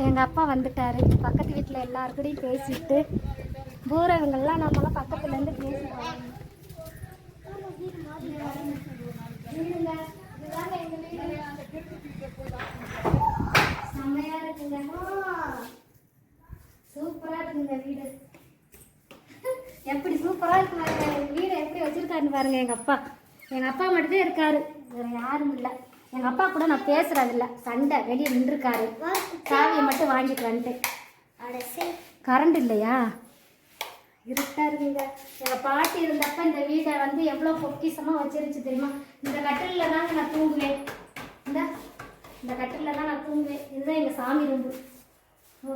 எங்கள் அப்பா வந்துட்டார். பக்கத்து வீட்டில் எல்லாருக்கூடையும் பேசிட்டு பூரவங்கள்லாம் நம்மளாம் பக்கத்துலேருந்து பேசிடுவாங்க. செம்மையாக இருக்குங்க, சூப்பராக இருக்குங்க வீடு. எப்படி சூப்பராக இருக்கு பாருங்க, வீடை எப்படி வச்சுருக்காருன்னு பாருங்கள். எங்கள் அப்பா மட்டும்தான் இருக்காரு, வேறு யாரும் இல்லை. எங்கள் அப்பா கூட நான் பேசுகிறதில்ல, சண்டை வெளியே நின்றுருக்காரு. சாவியை மட்டும் வாங்கிக்கலான்ட்டு. கரண்ட் இல்லையா? இருட்டாக இருக்குங்க. எங்கள் பாட்டி இருந்தப்ப இந்த வீடை வந்து எவ்வளோ பொக்கிஷமாக வச்சிருச்சு தெரியுமா? இந்த கட்டிலில் தாங்க நான் தூங்குவேன். இந்த கட்டிலில் தான் நான் தூங்குவேன். இதுதான் எங்கள் சாமி ரூம்பு.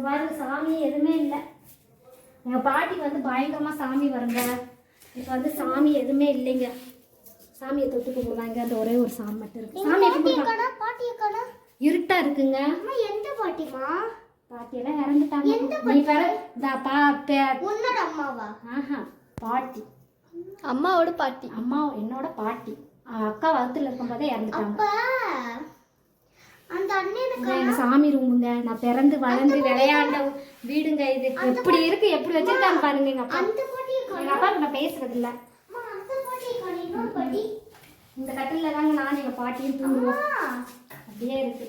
பாருங்க, சாமி எதுவுமே இல்லை. எங்கள் பாட்டிக்கு வந்து பயங்கரமாக சாமி வருங்க. இப்போ வந்து சாமி எதுவுமே இல்லைங்க. சாமியை தொட்டு கும்பிடுவாங்க. அந்த ஒரே ஒரு சாமி மட்டும் இருக்கு. சாமியை கும்பிடுவாங்க. இருட்டா இருக்குங்க. எந்த பாட்டிமா? பாட்டியெல்லாம் இறந்துட்டாங்க. நீ வேற உன்னோட அம்மாவா? பாட்டி, அம்மாவோட பாட்டி. அம்மா என்னோட பாட்டி. அக்கா வகுத்துல இருக்கும் போதே இறந்துட்டாங்க. அந்த அண்ணனுக்கு எங்க சாமி ரூமுங்க. நான் பிறந்து வளர்ந்து விளையாண்ட வீடுங்க இது. எப்படி இருக்கு, எப்படி வச்சிருக்காங்க பாருங்க. எங்க அப்பா நான் பேசுறது இல்ல. இந்த கட்டில தாங்க நானும் எங்க பாட்டியும் தூங்குவோம். அப்படியே இருக்கு.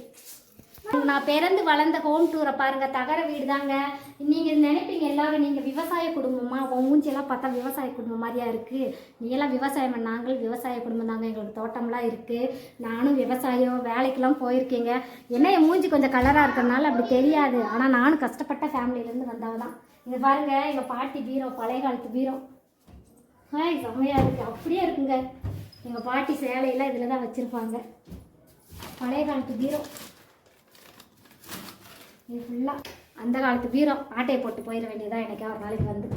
நான் பிறந்து வளர்ந்த ஹோம் டூரை பாருங்க. தகர வீடு தாங்க. நீங்க நினைப்பீங்க எல்லாரும், நீங்க விவசாய குடும்பமா? உன் மூஞ்சியெல்லாம் பார்த்தா விவசாய குடும்பம் மாதிரியா இருக்கு. நீ எல்லாம் விவசாயம். நாங்கள் விவசாய குடும்பம் தாங்க. எங்களுக்கு தோட்டம்லாம் இருக்கு. நானும் விவசாயம் வேலைக்கெல்லாம் போயிருக்கேங்க. என்ன என் மூஞ்சி கொஞ்சம் கலராக இருக்கிறதுனால அப்படி தெரியாது. ஆனால் நானும் கஷ்டப்பட்ட ஃபேமிலியிலேருந்து வந்தவ தான். இங்கே பாருங்க, எங்கள் பாட்டி பீரோ, பழைய காலத்து பீரோ. செம்மையாக இருக்குது. அப்படியே இருக்குங்க. எங்கள் பாட்டி சேலையெல்லாம் இதில் தான் வச்சுருப்பாங்க. பழைய காலத்து பீரோ இது ஃபுல்லாக. அந்த காலத்து பீரோ ஆட்டையை போட்டு போயிட வேண்டியதான் எனக்கே ஒரு நாளைக்கு வந்து.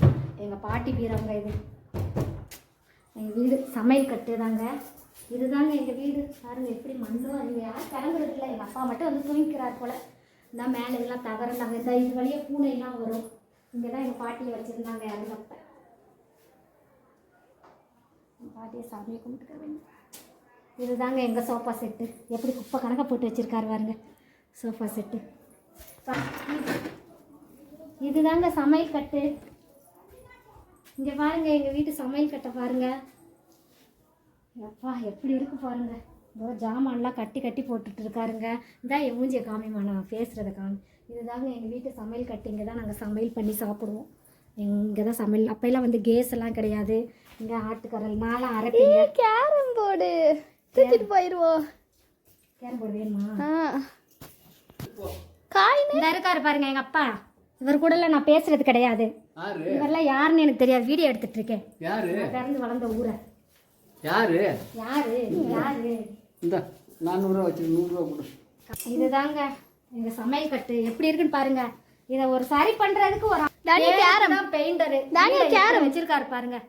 எங்கள் பாட்டி பீரோங்க இது. எங்கள் வீடு சமையல் கட்டு தாங்க. இதுதாங்க எங்கள் வீடு. பாருங்க எப்படி மண்ணும். இங்கே யாரும் கிளம்புறது இல்லை. எங்கள் அப்பா மட்டும் வந்து தூங்கிக்கிறார் போல். இந்த மேலே இதெல்லாம் தகரண்டாங்க. இந்த இது வழியாக பூனைலாம் வரும். இங்கே தான் எங்கள் பாட்டியை வச்சுருந்தாங்க இறந்தப்ப. பாட்டியை சாமியை கும்பிட்டுக்க வேண்டிய. இதுதாங்க எங்கள் சோஃபா செட்டு. எப்படி குப்பை கணக்காக போட்டு வச்சுருக்காரு பாருங்க சோஃபா செட்டு. இதுதாங்க சமையல் கட்டு. இங்கே பாருங்க, எங்கள் வீட்டு சமையல் கட்டை பாருங்க. எப்பா எப்படி இருக்கு பாருங்க. இதோ ஜாமான்லாம் கட்டி கட்டி போட்டுட்டு இருக்காருங்க. இதான் என் மூஞ்சியை காமிமா, நான் பேசுகிறத காமி. இதுதாங்க எங்கள் வீட்டு சமையல் கட்டு. இங்கே தான் நாங்கள் சமையல் பண்ணி சாப்பிடுவோம். இங்கே தான் சமையல். அப்போல்லாம் வந்து கேஸ் எல்லாம் கிடையாது. இங்கே ஆட்டுக்கரல் நாளாக அரைப்பீங்க. கேரம் போர்டு தூக்கிட்டு போயிடுவோம். கேரம் போர்டு வேணுமா? இந்த இருக்காரு பாருங்க எங்கள் அப்பா. இவர் கூடலாம் நான் பேசுறது கிடையாது. இவரெல்லாம் யாருன்னு எனக்கு தெரியாது. வீடியோ எடுத்துட்டு இருக்கேன். பிறந்து வளர்ந்த ஊரை. யாரு யாரு யாரு இந்த 400 ரூபா வச்சு 100 ரூபா கொடு. இதுதாங்க எங்க சமையல் கட்டு. எப்படி இருக்குன்னு பாருங்க. இதை ஒரு சரி பண்றதுக்கு ஒரு பெயிண்டரு வச்சிருக்காரு பாருங்க.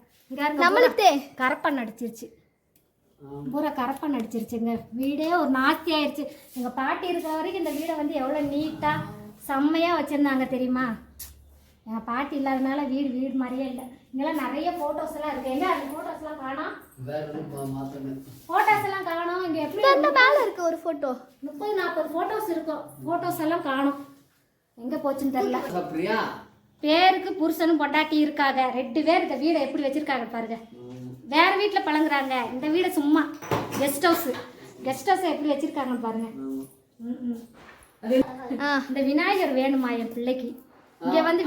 நம்மளுக்கு கரப்பன் அடிச்சிருச்சு. பூரா கரப்பன் அடிச்சிருச்சுங்க. வீடே ஒரு நாஸ்தி ஆயிடுச்சு. எங்க பாட்டி இருக்கிற வரைக்கும் இந்த வீடை வந்து எவ்வளவு நீட்டா செம்மையா வச்சிருந்தாங்க தெரியுமா? எங்க பாட்டி இல்லாதனால வீடு மாதிரியே இல்லை. இங்கெல்லாம் நிறைய போட்டோஸ் எல்லாம் இருக்கு. எங்க அந்த போட்டோஸ் எல்லாம் காணோம். போட்டோஸ் எல்லாம் காணோம். இங்க எப்படி மேல இருக்கு ஒரு போட்டோ. 30-40 போட்டோஸ் இருக்கும். போட்டோஸ் எல்லாம் காணோம். எங்க போச்சுன்னு தெரியல. பேருக்கு புருஷனும் பொண்டாட்டி இருக்காங்க. 2 பேர் இந்த வீடை எப்படி வச்சிருக்காங்க பாருங்க. வேற வீட்டில் பழங்குறாங்க. இந்த வீடை சும்மா கெஸ்ட் ஹவுஸ். கெஸ்ட் ஹவுஸ் எப்படி வச்சிருக்காங்கன்னு பாருங்க. இந்த விநாயகர் வேணுமா என் பிள்ளைக்கு? இங்க வந்து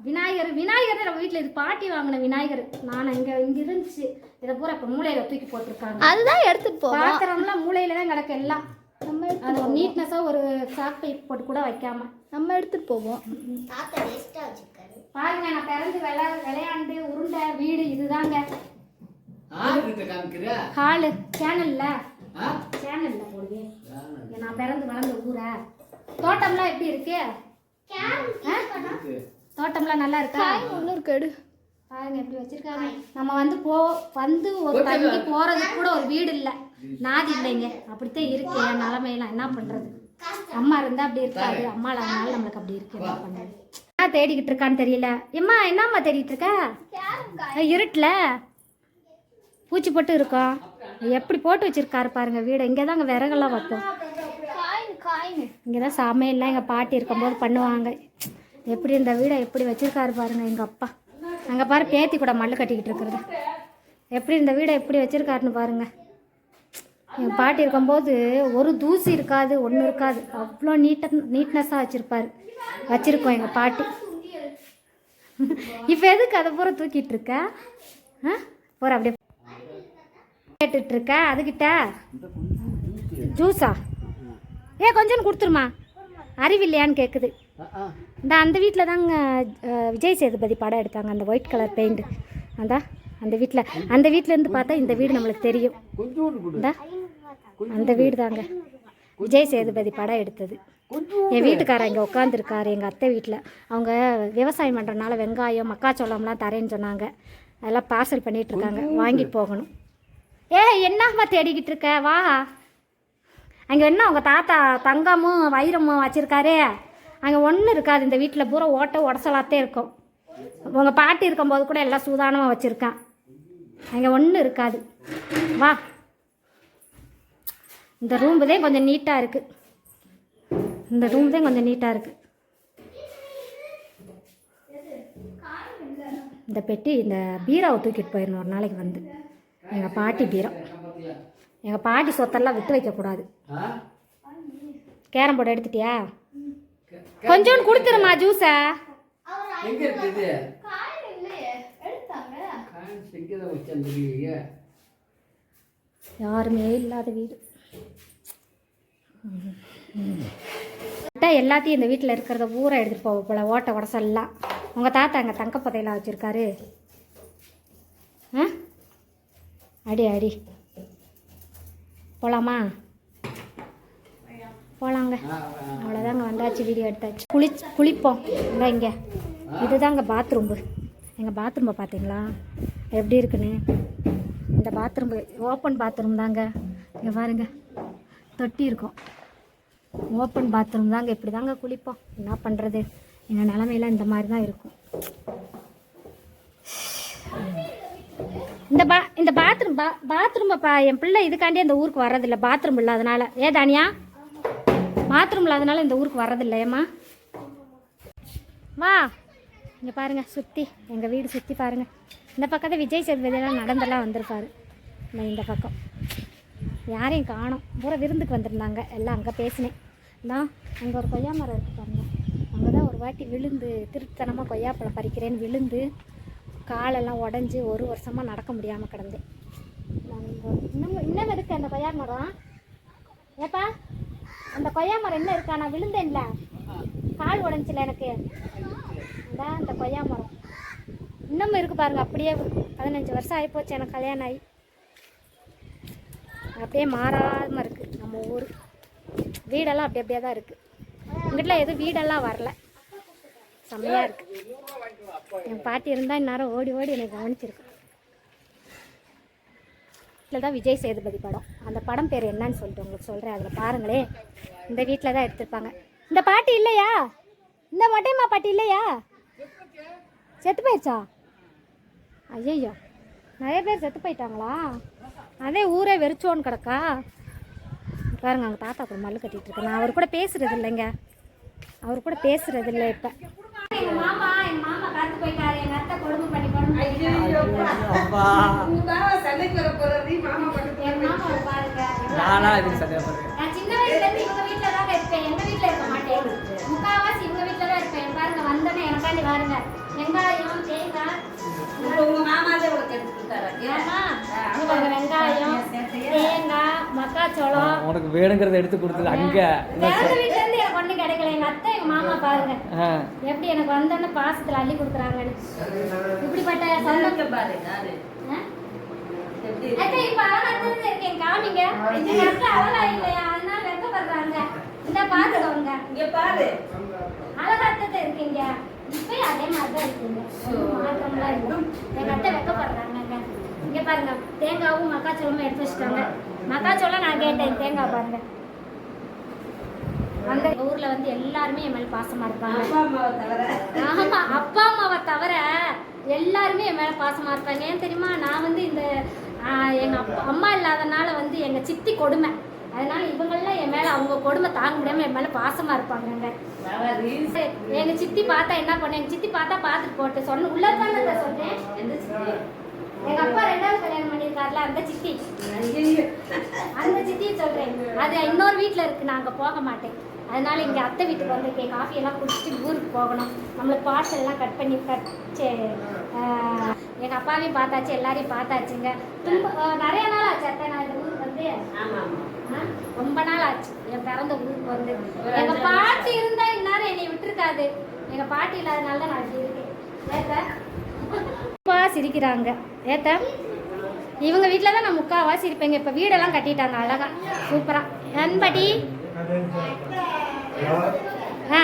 விநாயகர் நம்ம வீட்டில் இது பாட்டி வாங்கின விநாயகர். நான் இங்க இருந்துச்சு. இதை பூரா இப்போ மூளையில தூக்கி போட்டிருக்காங்க. அதுதான் எடுத்துட்டு போ. பாத்திரம்லாம் மூளையில தான் கிடக்கு எல்லாம். அது ஒரு நீட்னஸாக ஒரு சாக் பைப் போட்டு கூட வைக்காம நம்ம எடுத்துட்டு போவோம். பாருங்க, நான் பிறந்து விளையாண்டு உருண்டை வீடு இதுதாங்க. ஹாலு சேனல்ல போடுவேன். நான் பிறந்து வளர்ந்த ஊரை. தோட்டம்லாம் எப்படி இருக்கு? தோட்டம்லாம் நல்லா இருக்கா? உள்ளூர்கேடு பாருங்க எப்படி வச்சிருக்காங்க. நம்ம வந்து ஒரு தங்கி போறதுக்கு கூட ஒரு வீடு இல்லை, நாதி இல்லைங்க. அப்படித்தான் இருக்கு என் நிலைமையெல்லாம். என்ன பண்றது? அம்மா இருந்தா அப்படி இருக்காது. அம்மா இல்லாதனால நம்மளுக்கு அப்படி இருக்கு. என்ன பண்றது? என்ன தேடிக்கிட்டு இருக்கான்னு தெரியல. எம்மா என்னம்மா தேடிட்டு இருக்க? இருட்டுல பூச்சி போட்டு இருக்கோம். எப்படி போட்டு வச்சிருக்காரு பாருங்க வீடு. இங்கே தாங்க விறகெல்லாம் வைப்போம். காயின். இங்கே தான் சமையல்லாம் எங்கள் பாட்டி இருக்கும்போது பண்ணுவாங்க. எப்படி இந்த வீடை எப்படி வச்சுருக்காரு பாருங்கள் எங்கள் அப்பா. அங்கே பாரு பேத்தி கூட மல்லு கட்டிக்கிட்டு இருக்கிறது. எப்படி இந்த வீடை எப்படி வச்சுருக்காருன்னு பாருங்கள். எங்கள் பாட்டி இருக்கும்போது ஒரு தூசி இருக்காது, ஒன்றும் இருக்காது. அவ்வளோ நீட்னஸாக வச்சுருக்கோம் எங்கள் பாட்டி. இப்போ எதுக்கு அதை பூரா தூக்கிட்டு இருக்க? பூரா அப்படியே கேட்டுட்ருக்க அதுக்கிட்ட ஜூஸா? கொஞ்சம் கொடுத்துருமா, அறிவில்லையான்னு கேட்குது. இந்த அந்த வீட்டில் தாங்க விஜய் சேதுபதி படம் எடுத்தாங்க, அந்த ஒயிட் கலர் பெயிண்ட். அந்த வீட்டிலேருந்து பார்த்தா இந்த வீடு நம்மளுக்கு தெரியும். அந்த வீடு தாங்க விஜய் சேதுபதி படம் எடுத்தது. என் வீட்டுக்காரர் இங்கே உட்காந்துருக்காரு எங்கள் அத்தை வீட்டில். அவங்க விவசாயம் பண்ணுறதுனால வெங்காயம் மக்காச்சோளம்லாம் தரேன்னு சொன்னாங்க. அதெல்லாம் பார்சல் பண்ணிகிட்ருக்காங்க, வாங்கிட்டு போகணும். என்னம்மா தேடிக்கிட்டு இருக்க? வா. அங்கே என்ன உங்கள் தாத்தா தங்கமும் வைரமும் வச்சுருக்காரு? அங்கே ஒன்றும் இருக்காது. இந்த வீட்டில் பூரா ஓட்ட உடசலாத்தே இருக்கும். உங்கள் பாட்டி இருக்கும்போது கூட எல்லாம் சூதானமாக வச்சுருக்கேன். அங்கே ஒன்றும் இருக்காது. வா. இந்த ரூம் தான் கொஞ்சம் நீட்டாக இருக்குது. இந்த பெட்டி இந்த பீராவை தூக்கிட்டு போயிடணும் ஒரு நாளைக்கு வந்து. எங்கள் பாட்டி பீரோ. எங்கள் பாட்டி சொத்தெல்லாம் விட்டு வைக்கக்கூடாது. கேரம் போர்டு எடுத்துட்டியா? கொஞ்சோண்டு கொடுத்துருமா ஜூஸை. யாருமே இல்லாத வீடு. எல்லாத்தையும் இந்த வீட்டில் இருக்கிறத ஊரை எடுத்துகிட்டு போக போல ஓட்ட உடசல்லாம். உங்கள் தாத்தா அங்கே தங்க புதையெல்லாம் வச்சுருக்காரு. அடி போகலாமா? போகலாங்க. அவ்வளோதாங்க, வந்தாச்சு, வீடியோ எடுத்தாச்சு. குளிப்போம். இங்கே இதுதாங்க பாத்ரூம்பு. எங்கள் பாத்ரூம்பை பார்த்தீங்களா எப்படி இருக்குன்னு? இந்த பாத்ரூம்பு ஓப்பன் பாத்ரூம் தாங்க. இங்கே பாருங்க, தொட்டி இருக்கும். ஓப்பன் பாத்ரூம் தாங்க. இப்படி தாங்க குளிப்போம். என்ன பண்ணுறது, எங்கள் நிலமையெல்லாம் இந்த மாதிரி தான் இருக்கும். இந்த பாத்ரூம்பை என் பிள்ளை இதுக்காண்டி இந்த ஊருக்கு வர்றதில்லை. பாத்ரூம் இல்லாதனால. தானியா? பாத்ரூம் இல்லாதனால இந்த ஊருக்கு வர்றதில்லை. ஏம்மா வா. இங்கே பாருங்கள், சுற்றி எங்கள் வீடு சுற்றி பாருங்கள். இந்த பக்கத்தை விஜய் சேதுபதியெல்லாம் நடந்தெல்லாம் வந்திருப்பாரு. இந்த பக்கம் யாரையும் காணோம். பூரா விருந்துக்கு வந்திருந்தாங்க. எல்லாம் அங்கே பேசினேன். அங்கே ஒரு கொய்யா மரம் இருக்குது பாருங்கள். அங்கே தான் ஒரு வாட்டி விழுந்து திருத்தனமாக கொய்யாப்பழம் பறிக்கிறேன்னு விழுந்து காலெல்லாம் உடஞ்சி ஒரு வருஷமாக நடக்க முடியாமல் கிடந்தேன். இன்னும் இருக்குது அந்த கொய்யா மரம். ஏப்பா, அந்த கொய்யா மரம் இன்னும் இருக்கா? நான் விழுந்தேன்ல, கால் உடஞ்சில எனக்கு. அந்த கொய்யா மரம் இன்னமும் இருக்குது பாருங்கள். அப்படியே 15 வருஷம் ஆகிப்போச்சு எனக்கு கல்யாணம் ஆகி. அப்படியே மாறாமல் இருக்குது நம்ம ஊர். வீடெல்லாம் அப்படியே தான் இருக்குது. இங்கிட்டலாம் எதுவும் வீடெல்லாம் வரல. செம்மையாக இருக்குது. என் பாட்டி இருந்தால் இந்நேரம் ஓடி எனக்கு கவனிச்சிருக்கு. வீட்டில் தான் விஜய் சேதுபதி படம். அந்த படம் பேர் என்னன்னு சொல்லிட்டு உங்களுக்கு சொல்கிறேன். அதில் பாருங்களேன், இந்த வீட்டில் தான் எடுத்திருப்பாங்க. இந்த பாட்டி இல்லையா? இந்த மொட்டையம்மா பாட்டி இல்லையா? செத்து போயிடுச்சா? ஐயோ, நிறைய பேர் செத்து போயிட்டாங்களா? அதே ஊரே வெறிச்சோன்னு கிடக்கா பாருங்க. அவங்க தாத்தா கூட மல்லு கட்டிகிட்டு இருக்கேன். நான் அவர் கூட பேசுறது இல்லைங்க. இப்போ எங்கள் மாமா காத்து போயிட்டாரு. எங்கள் அத்தை கொடுமை பண்ணி நான் சின்ன வயசுலேருந்து இவங்க வீட்டில் தாங்க இருப்பேன். எங்கள் வீட்டில் இருக்க மாட்டேன். முக்கால்வாசி இவங்க வீட்டில் தான் இருப்பேன். பாருங்க, வந்தோன்னே எனக்காண்டி பாருங்க வெங்காயம் தேங்காய். உங்க மாமாவே வெங்காயம் தேங்காய் மக்காச்சோளம் உனக்கு வேணுங்கிறத எடுத்து கொடுத்தது. அங்க வீட்டுல இருந்து எனக்கு ஒண்ணு கிடைக்கல. எங்க அத்தை எங்க மாமா பாருங்க எப்படி எனக்கு வந்தோன்னு பாசத்துல அள்ளி கொடுக்குறாங்கன்னு. இப்படிப்பட்ட சொந்தம் பாருங்க. இப்ப அழகாக இருக்கேன், காமிங்க. எங்க அத்தை அழகா இல்லையா, அதனால வெக்கப்படுறாங்க. இந்த பாத்துக்கோங்க, இங்க பாரு, அழகாத்தத்தை இருக்கீங்க. இப்பயும் அதே மாதிரிதான் இருக்கீங்க, மாற்றம்லாம் இருக்கும். எங்க அத்தை வெக்கப்படுறாங்க. இங்க பாருங்க, தேங்காவும் மக்காச்சோளமும் எடுத்து வச்சுட்டாங்க. மக்காச்சோளம் நான் கேட்டேன், தேங்காய் பாருங்க. அந்த ஊர்ல வந்து எல்லாருமே என் மேல பாசமா இருப்பாங்க. ஆமா, அப்பா அம்மாவை தவிர எல்லாருமே என் மேல பாசமா இருப்பாங்க. ஏன் தெரியுமா? நான் வந்து இந்த எங்க அம்மா இல்லாதனால வந்து எங்க சித்தி கொடுமை. அதனால இவங்கெல்லாம் என் மேலே அவங்க கொடுமை தாங்க முடியாமல் என் மேலே பாசமாக இருப்பாங்கங்க. எங்கள் சித்தி பார்த்தா என்ன பண்ண, எங்கள் சித்தி பார்த்தா பார்த்துட்டு போட்டு சொன்ன உள்ள தானே சொன்னேன். எங்கள் அப்பா 2வது கல்யாணம் பண்ணியிருக்காருல அந்த சித்தி, அந்த சித்தியை சொல்கிறேன். அது இன்னொரு வீட்டில் இருக்குது, நான் அங்கே போக மாட்டேன். அதனால இங்கே அத்தை வீட்டுக்கு வந்திருக்கேன். காஃபியெல்லாம் குடிச்சிட்டு ஊருக்கு போகணும். நம்மளை பார்சல்லாம் கட் பண்ணி எங்கள் அப்பாவையும் பார்த்தாச்சு, எல்லாரையும் பார்த்தாச்சுங்க. நிறைய நாள் ஆச்சு அத்தை நான் இந்த ஊருக்கு வந்து. ரொம்ப நாள் ஆச்சு என் பிறந்த ஊருக்கு வந்து. எங்கள் பாட்டி இருந்தால் இந்நேரம் என்னை விட்டுருக்காது. எங்கள் பாட்டி இல்லாதனால தான் நான் இப்படி இருக்கேன். ஏத்தா சிரிக்கிறாங்க. ஏத்தா இவங்க வீட்டில் தான் நான் முக்கால்வாசி இருப்பேங்க. இப்போ வீடெல்லாம் கட்டிட்டாங்க அழகா சூப்பராக. அன்படி ஆ